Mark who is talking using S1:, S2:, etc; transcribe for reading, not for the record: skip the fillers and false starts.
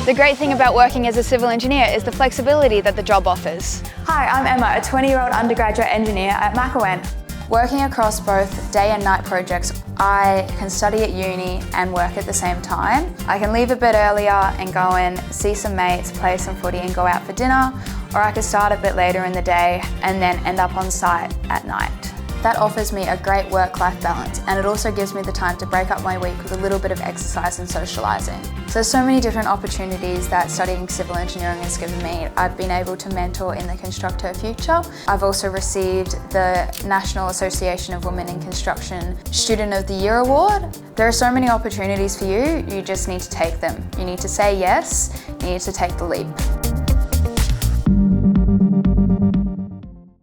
S1: The great thing about working as a civil engineer is the flexibility that the job offers.
S2: Hi, I'm Emma, a 20-year-old undergraduate engineer at Macquarie.
S3: Working across both day and night projects, I can study at uni and work at the same time. I can leave a bit earlier and go and see some mates, play some footy and go out for dinner, or I could start a bit later in the day and then end up on site at night. That offers me a great work-life balance, and it also gives me the time to break up my week with a little bit of exercise and socialising. So there's so many different opportunities that studying civil engineering has given me. I've been able to mentor in the Construct Her Future. I've also received the National Association of Women in Construction Student of the Year Award. There are so many opportunities for you, you just need to take them. You need to say yes, you need to take the leap.